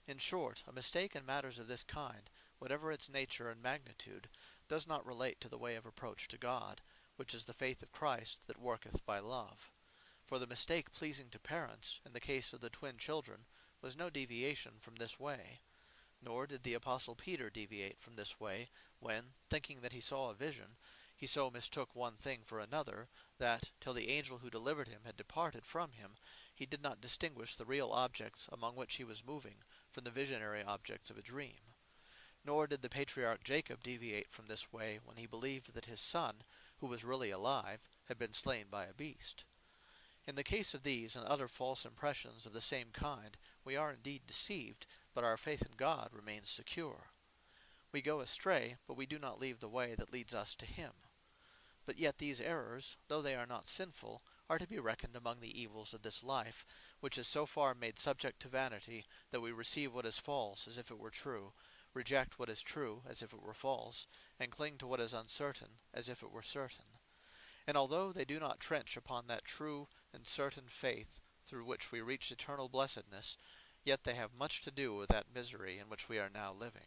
In short, a mistake in matters of this kind, whatever its nature and magnitude, does not relate to the way of approach to God, which is the faith of Christ that worketh by love. For the mistake pleasing to parents, in the case of the twin children, was no deviation from this way. Nor did the Apostle Peter deviate from this way, when, thinking that he saw a vision, he so mistook one thing for another, that, till the angel who delivered him had departed from him, he did not distinguish the real objects among which he was moving from the visionary objects of a dream. Nor did the patriarch Jacob deviate from this way when he believed that his son, who was really alive, had been slain by a beast. In the case of these and other false impressions of the same kind, we are indeed deceived, but our faith in God remains secure. We go astray, but we do not leave the way that leads us to Him. But yet these errors, though they are not sinful, are to be reckoned among the evils of this life, which is so far made subject to vanity, that we receive what is false as if it were true, reject what is true as if it were false, and cling to what is uncertain as if it were certain. And although they do not trench upon that true and certain faith through which we reach eternal blessedness, yet they have much to do with that misery in which we are now living.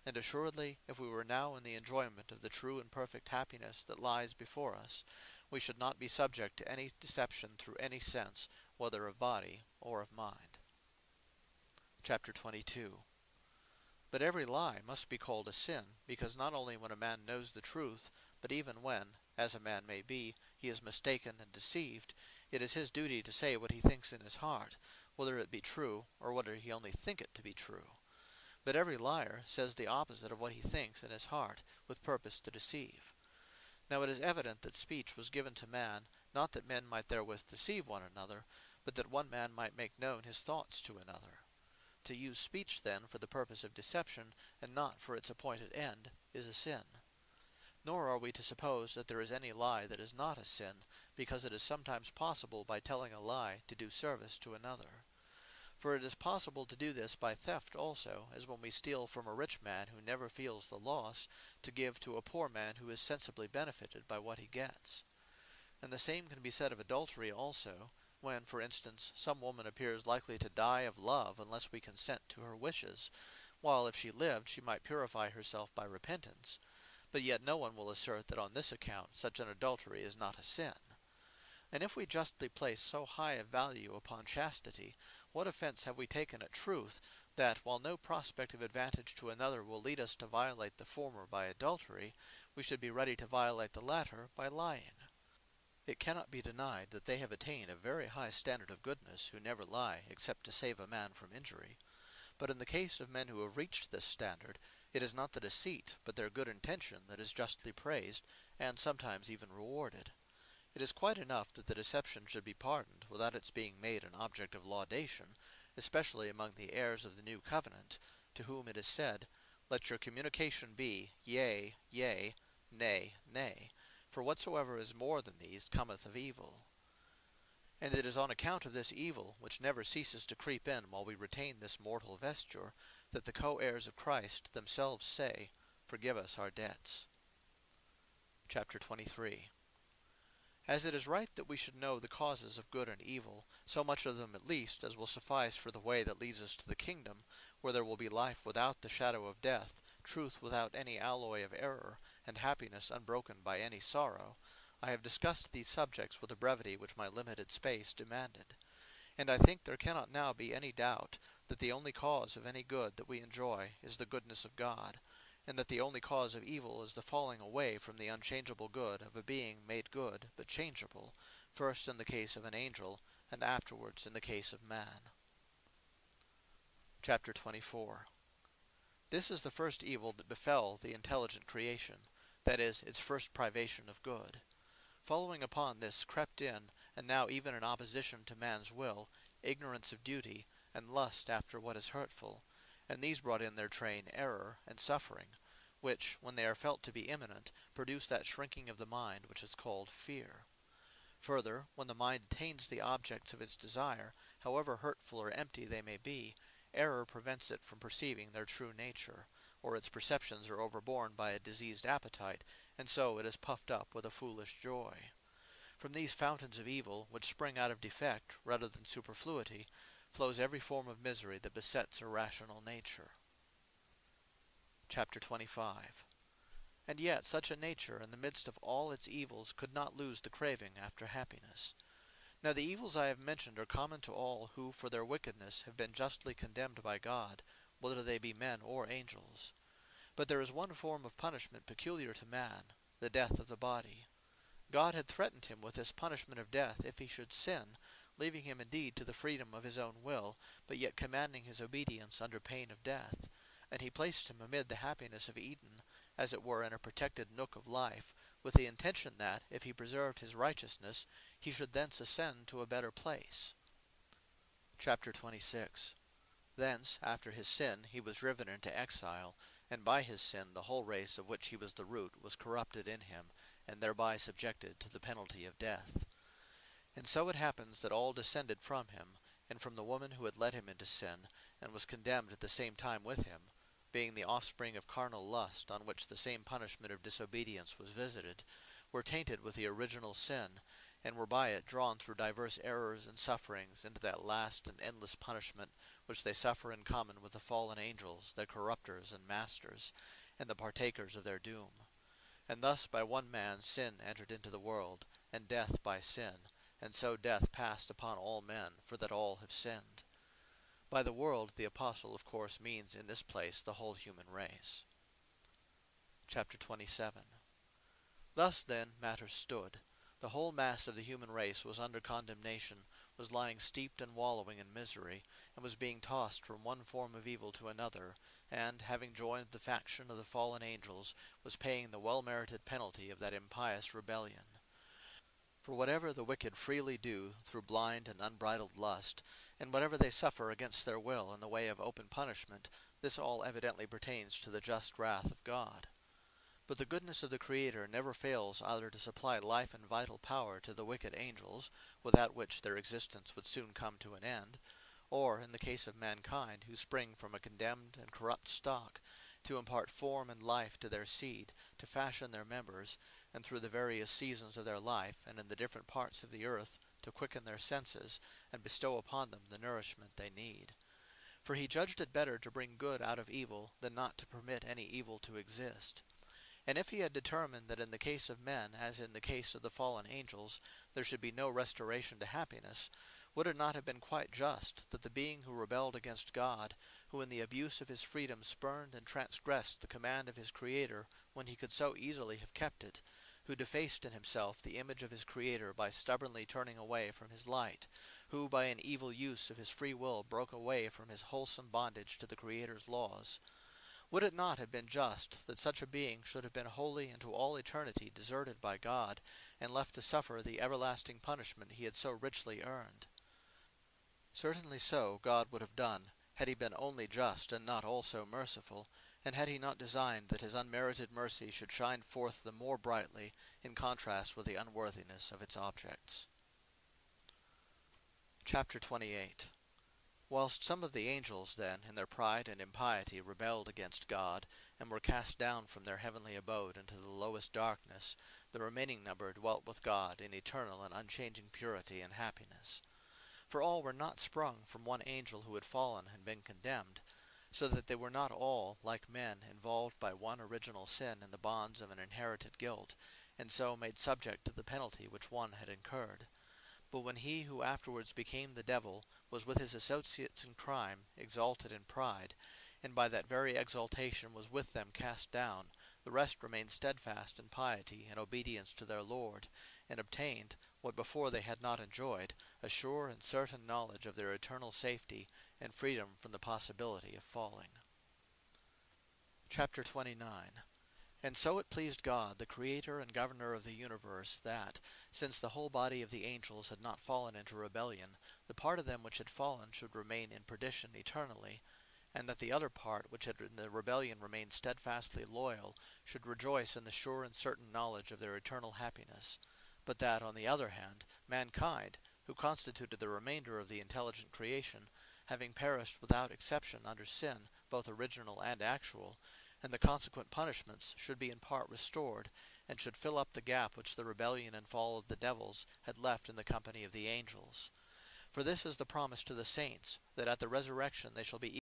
And assuredly, if we were now in the enjoyment of the true and perfect happiness that lies before us, we should not be subject to any deception through any sense, whether of body or of mind. Chapter 22. But every lie must be called a sin, because not only when a man knows the truth, but even when, as a man may be, he is mistaken and deceived, it is his duty to say what he thinks in his heart, whether it be true, or whether he only think it to be true. But every liar says the opposite of what he thinks in his heart, with purpose to deceive. Now it is evident that speech was given to man, not that men might therewith deceive one another, but that one man might make known his thoughts to another. To use speech, then, for the purpose of deception, and not for its appointed end, is a sin. Nor are we to suppose that there is any lie that is not a sin, because it is sometimes possible by telling a lie to do service to another. For it is possible to do this by theft also, as when we steal from a rich man who never feels the loss, to give to a poor man who is sensibly benefited by what he gets. And the same can be said of adultery also, when, for instance, some woman appears likely to die of love unless we consent to her wishes, while if she lived she might purify herself by repentance. But yet no one will assert that on this account such an adultery is not a sin. And if we justly place so high a value upon chastity, what offense have we taken at truth, that, while no prospect of advantage to another will lead us to violate the former by adultery, we should be ready to violate the latter by lying? It cannot be denied that they have attained a very high standard of goodness who never lie except to save a man from injury. But in the case of men who have reached this standard, it is not the deceit, but their good intention that is justly praised, and sometimes even rewarded. It is quite enough that the deception should be pardoned without its being made an object of laudation, especially among the heirs of the new covenant, to whom it is said, "Let your communication be, yea, yea, nay, nay, for whatsoever is more than these cometh of evil." And it is on account of this evil, which never ceases to creep in while we retain this mortal vesture, that the co-heirs of Christ themselves say, "Forgive us our debts." Chapter 23. As it is right that we should know the causes of good and evil, so much of them at least as will suffice for the way that leads us to the kingdom, where there will be life without the shadow of death, truth without any alloy of error, and happiness unbroken by any sorrow, I have discussed these subjects with a brevity which my limited space demanded. And I think there cannot now be any doubt that the only cause of any good that we enjoy is the goodness of God, and that the only cause of evil is the falling away from the unchangeable good of a being made good but changeable, first in the case of an angel, and afterwards in the case of man. Chapter 24. This is the first evil that befell the intelligent creation, that is, its first privation of good. Following upon this crept in, and now even in opposition to man's will, ignorance of duty, and lust after what is hurtful, and these brought in their train error and suffering, which, when they are felt to be imminent, produce that shrinking of the mind which is called fear. Further, when the mind attains the objects of its desire, however hurtful or empty they may be, error prevents it from perceiving their true nature, or its perceptions are overborne by a diseased appetite, and so it is puffed up with a foolish joy. From these fountains of evil, which spring out of defect rather than superfluity, flows every form of misery that besets irrational nature. Chapter 25. And yet such a nature, in the midst of all its evils, could not lose the craving after happiness. Now the evils I have mentioned are common to all who for their wickedness have been justly condemned by God, whether they be men or angels. But there is one form of punishment peculiar to man, the death of the body. God had threatened him with this punishment of death if he should sin, leaving him indeed to the freedom of his own will, but yet commanding his obedience under pain of death. And he placed him amid the happiness of Eden, as it were in a protected nook of life, with the intention that, if he preserved his righteousness, he should thence ascend to a better place. Chapter 26. Thence, after his sin, he was driven into exile, and by his sin the whole race of which he was the root was corrupted in him, and thereby subjected to the penalty of death. And so it happens that all descended from him, and from the woman who had led him into sin, and was condemned at the same time with him, being the offspring of carnal lust, on which the same punishment of disobedience was visited, were tainted with the original sin, and were by it drawn through diverse errors and sufferings into that last and endless punishment which they suffer in common with the fallen angels, their corrupters and masters, and the partakers of their doom. And thus by one man sin entered into the world, and death by sin, and so death passed upon all men, for that all have sinned. By the world the apostle of course means in this place the whole human race. Chapter 27. Thus then matters stood. The whole mass of the human race was under condemnation, was lying steeped and wallowing in misery, and was being tossed from one form of evil to another, and, having joined the faction of the fallen angels, was paying the well-merited penalty of that impious rebellion. For whatever the wicked freely do through blind and unbridled lust, and whatever they suffer against their will in the way of open punishment, this all evidently pertains to the just wrath of God. But the goodness of the Creator never fails either to supply life and vital power to the wicked angels, without which their existence would soon come to an end, or, in the case of mankind, who spring from a condemned and corrupt stock, to impart form and life to their seed, to fashion their members, and through the various seasons of their life, and in the different parts of the earth, to quicken their senses, and bestow upon them the nourishment they need. For he judged it better to bring good out of evil, than not to permit any evil to exist. And if he had determined that in the case of men, as in the case of the fallen angels, there should be no restoration to happiness, would it not have been quite just that the being who rebelled against God, who in the abuse of his freedom spurned and transgressed the command of his Creator when he could so easily have kept it, who defaced in himself the image of his Creator by stubbornly turning away from his light, who by an evil use of his free will broke away from his wholesome bondage to the Creator's laws, would it not have been just that such a being should have been wholly and to all eternity deserted by God, and left to suffer the everlasting punishment he had so richly earned? Certainly so God would have done, had he been only just and not also merciful, and had he not designed that his unmerited mercy should shine forth the more brightly in contrast with the unworthiness of its objects. Chapter 28. Whilst some of the angels then, in their pride and impiety, rebelled against God, and were cast down from their heavenly abode into the lowest darkness, the remaining number dwelt with God in eternal and unchanging purity and happiness. For all were not sprung from one angel who had fallen and been condemned, so that they were not all, like men, involved by one original sin in the bonds of an inherited guilt, and so made subject to the penalty which one had incurred. But when he who afterwards became the devil was with his associates in crime exalted in pride, and by that very exaltation was with them cast down, the rest remained steadfast in piety and obedience to their Lord, and obtained, what before they had not enjoyed, a sure and certain knowledge of their eternal safety, and freedom from the possibility of falling. Chapter 29. And so it pleased God, the Creator and Governor of the universe, that, since the whole body of the angels had not fallen into rebellion, the part of them which had fallen should remain in perdition eternally, and that the other part, which had in the rebellion remained steadfastly loyal, should rejoice in the sure and certain knowledge of their eternal happiness; but that, on the other hand, mankind, who constituted the remainder of the intelligent creation, having perished without exception under sin, both original and actual, and the consequent punishments, should be in part restored, and should fill up the gap which the rebellion and fall of the devils had left in the company of the angels. For this is the promise to the saints, that at the resurrection they shall be